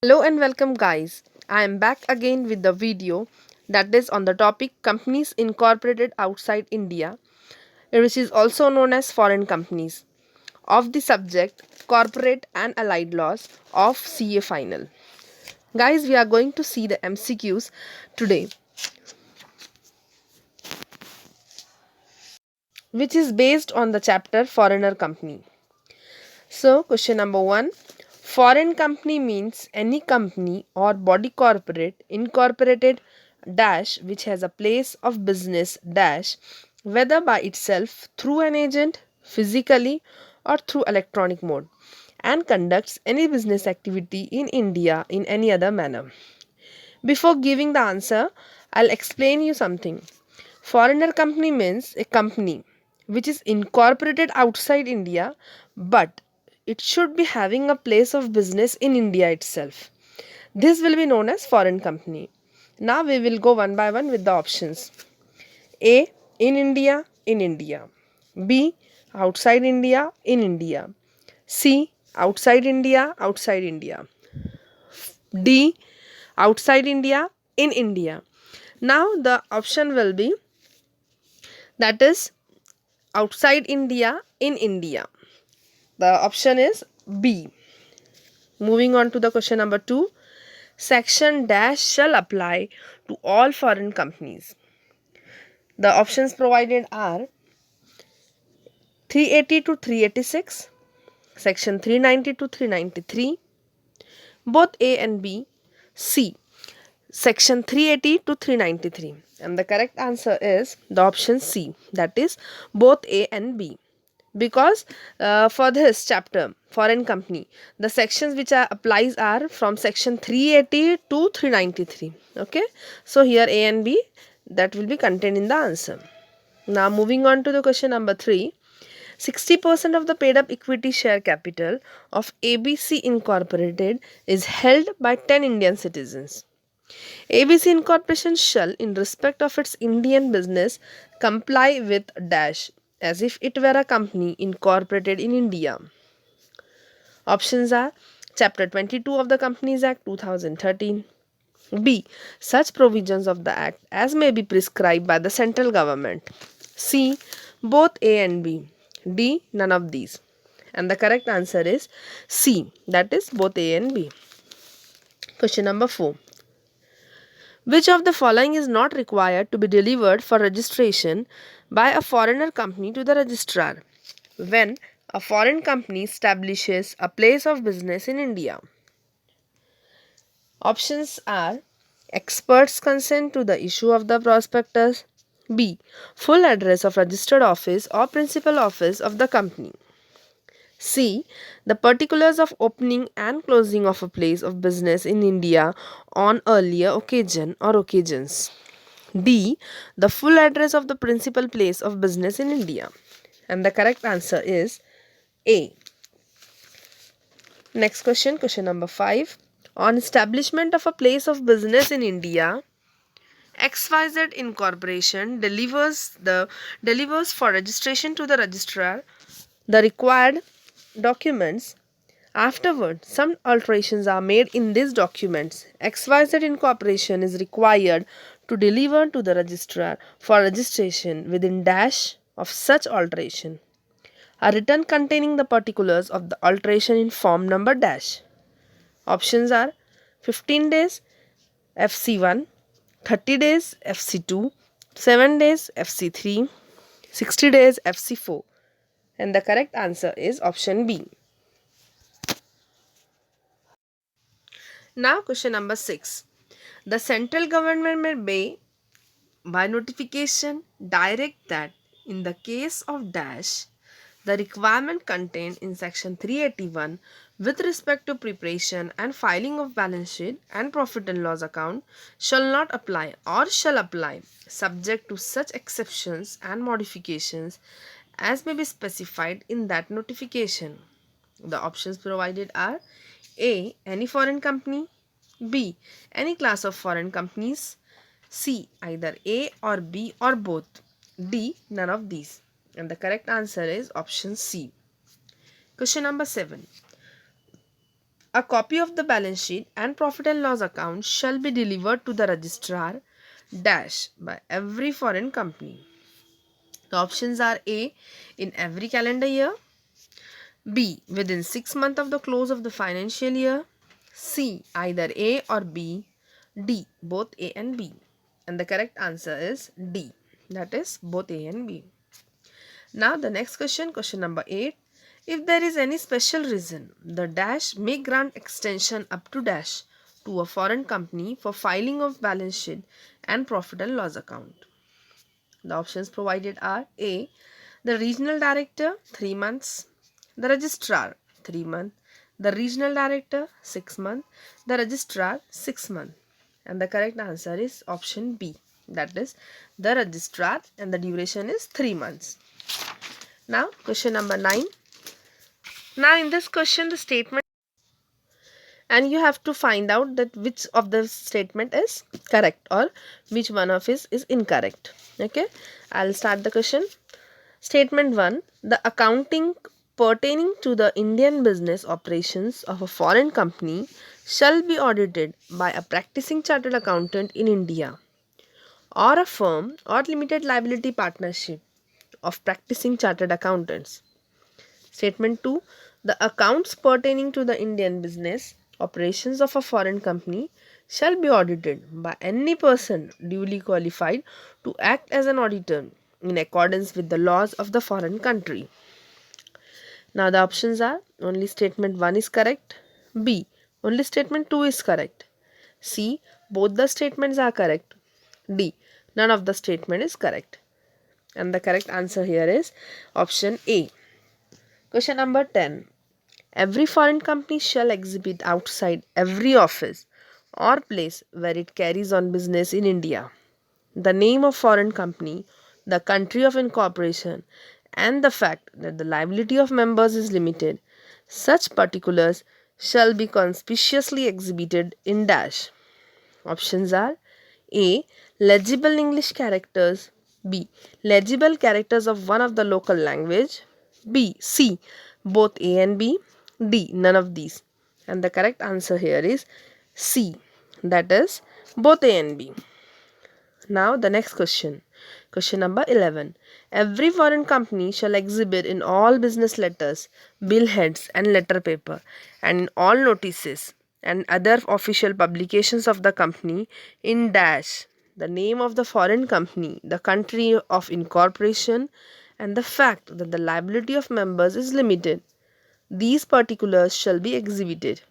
Hello and welcome, guys. I am back again with the video that is on the topic companies incorporated outside India, which is also known as foreign companies, of the subject corporate and allied laws of CA final. Guys, we are going to see the MCQs today, which is based on the chapter foreigner company. So, question number 1. Foreign company means any company or body corporate incorporated dash which has a place of business dash whether by itself through an agent physically or through electronic mode and conducts any business activity in India in any other manner. Before giving the answer, I'll explain you something. Foreigner company means a company which is incorporated outside India, but it should be having a place of business in India itself. This will be known as foreign company. Now we will go one by one with the options. A. In India, in India. B. Outside India, in India. C. Outside India, outside India. D. Outside India, in India. Now the option will be that is outside India, in India. The option is B. Moving on to the question number 2. Section dash shall apply to all foreign companies. The options provided are 380 to 386, section 390 to 393, both A and B, C, section 380 to 393. And the correct answer is the option C, that is both A and B. Because for this chapter foreign company, the sections which are applies are from section 380 to 393. Okay, so here A and B, that will be contained in the answer. Now moving on to the question number 3. 60% of the paid up equity share capital of ABC Incorporated is held by 10 Indian citizens. ABC Incorporation shall, in respect of its Indian business, comply with dash as if it were a company incorporated in India. Options are Chapter 22 of the Companies Act 2013. B. Such provisions of the Act as may be prescribed by the central government. C. Both A and B. D. None of these. And the correct answer is C. That is both A and B. Question number 4. Which of the following is not required to be delivered for registration by a foreigner company to the registrar when a foreign company establishes a place of business in India? Options are experts consent to the issue of the prospectus, B. Full address of registered office or principal office of the company, C. The particulars of opening and closing of a place of business in India on earlier occasion or occasions, D. The full address of the principal place of business in India. And the correct answer is A. Next question, question number 5. On establishment of a place of business in India, XYZ Incorporation delivers for registration to the registrar the required documents. Afterward, some alterations are made in these documents. XYZ Incorporation is required to deliver to the registrar for registration within dash of such alteration a return containing the particulars of the alteration in form number dash. Options are 15 days FC1, 30 days FC2, 7 days FC3, 60 days FC4. And the correct answer is option B. Now question number 6. The central government may by notification direct that in the case of dash the requirement contained in section 381 with respect to preparation and filing of balance sheet and profit and loss account shall not apply or shall apply subject to such exceptions and modifications as may be specified in that notification. The options provided are A. Any foreign company, B. Any class of foreign companies, C. Either A or B or both, D. None of these. And the correct answer is option C. Question number 7. A copy of the balance sheet and profit and loss account shall be delivered to the registrar dash by every foreign company. The options are A, in every calendar year, B, within 6 months of the close of the financial year, C, either A or B, D, both A and B. And the correct answer is D, that is both A and B. Now the next question, question number 8. If there is any special reason, the dash may grant extension up to dash to a foreign company for filing of balance sheet and profit and loss account. The options provided are A, the regional director 3 months, the registrar 3 months, the regional director 6 months, the registrar 6 months. And the correct answer is option B, that is the registrar, and the duration is 3 months. Now question number 9. Now in this question the statement, and you have to find out that which of the statement is correct or which one of is incorrect. Okay, I'll start the question. Statement 1. The accounting pertaining to the Indian business operations of a foreign company shall be audited by a practicing chartered accountant in India or a firm or limited liability partnership of practicing chartered accountants. Statement 2. The accounts pertaining to the Indian business operations of a foreign company shall be audited by any person duly qualified to act as an auditor in accordance with the laws of the foreign country. Now the options are only statement 1 is correct, B, only statement 2 is correct, C, both the statements are correct, D, none of the statement is correct. And the correct answer here is option A. Question number 10. Every foreign company shall exhibit outside every office or place where it carries on business in India the name of foreign company, the country of incorporation, and the fact that the liability of members is limited. Such particulars shall be conspicuously exhibited in dash. Options are A, legible English characters, B, legible characters of one of the local language, B, C, both A and B, D, none of these. And the correct answer here is C, that is both A and B. Now the next question. Question number 11. Every foreign company shall exhibit in all business letters, bill heads and letter paper, and in all notices and other official publications of the company in dash the name of the foreign company, the country of incorporation, and the fact that the liability of members is limited. These particulars shall be exhibited.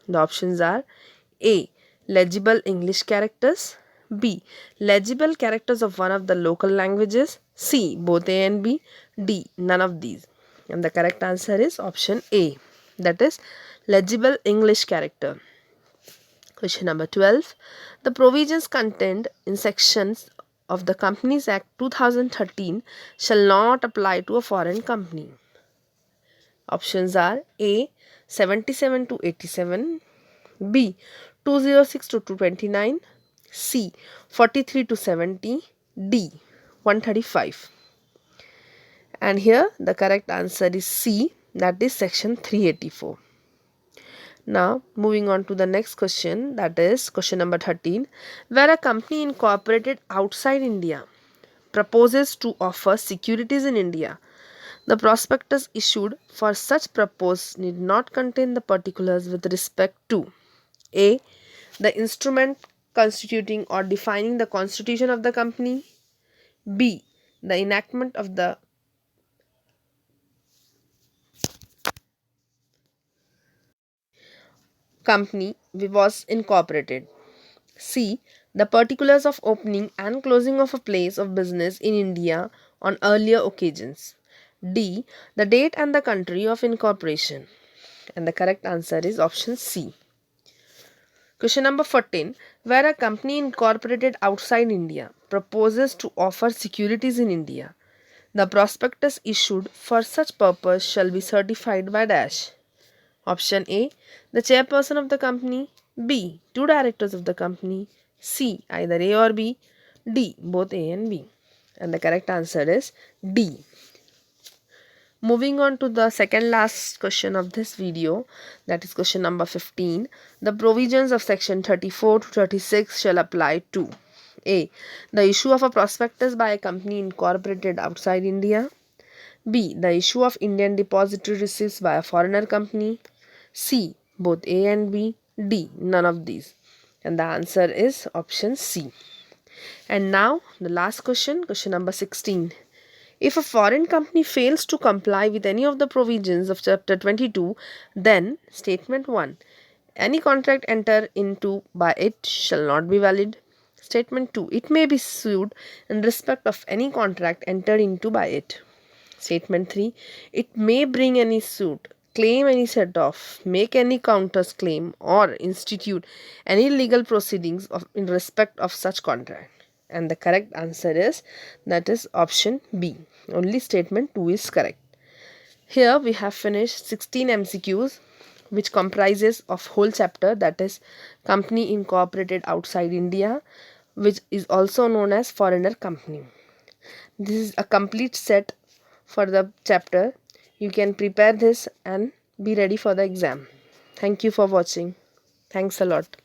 The options are A, legible English characters, B, legible characters of one of the local languages, C, both A and B, D, none of these. And the correct answer is option A, that is legible English character. Question number 12. The provisions contained in sections of the Companies Act 2013 shall not apply to a foreign company. Options are A, 77 to 87, B, 206 to 229, C, 43 to 70, D, 135. And here the correct answer is C, that is section 384. Now moving on to the next question, that is question number 13. Where a company incorporated outside India proposes to offer securities in India, the prospectus issued for such purpose need not contain the particulars with respect to A, the instrument constituting or defining the constitution of the company, B, the enactment of the company was incorporated, C, the particulars of opening and closing of a place of business in India on earlier occasions, D, the date and the country of incorporation. And the correct answer is option C. Question number 14. Where a company incorporated outside India proposes to offer securities in India, the prospectus issued for such purpose shall be certified by dash. Option A, the chairperson of the company, B, two directors of the company, C, either A or B, D, both A and B. And the correct answer is D. Moving on to the second last question of this video, that is question number 15. The provisions of section 34 to 36 shall apply to A. The issue of a prospectus by a company incorporated outside India. B. The issue of Indian depository receipts by a foreigner company. C. Both A and B. D. None of these. And the answer is option C. And now the last question, question number 16. If a foreign company fails to comply with any of the provisions of Chapter 22, then Statement 1. Any contract entered into by it shall not be valid. Statement 2. It may be sued in respect of any contract entered into by it. Statement 3. It may bring any suit, claim any set-off, make any counters claim, or institute any legal proceedings in respect of such contract. And the correct answer is, that is option B. Only statement 2 is correct. Here we have finished 16 MCQs, which comprises of whole chapter, that is company incorporated outside India, which is also known as foreigner company. This is a complete set for the chapter. You can prepare this and be ready for the exam. Thank you for watching. Thanks a lot.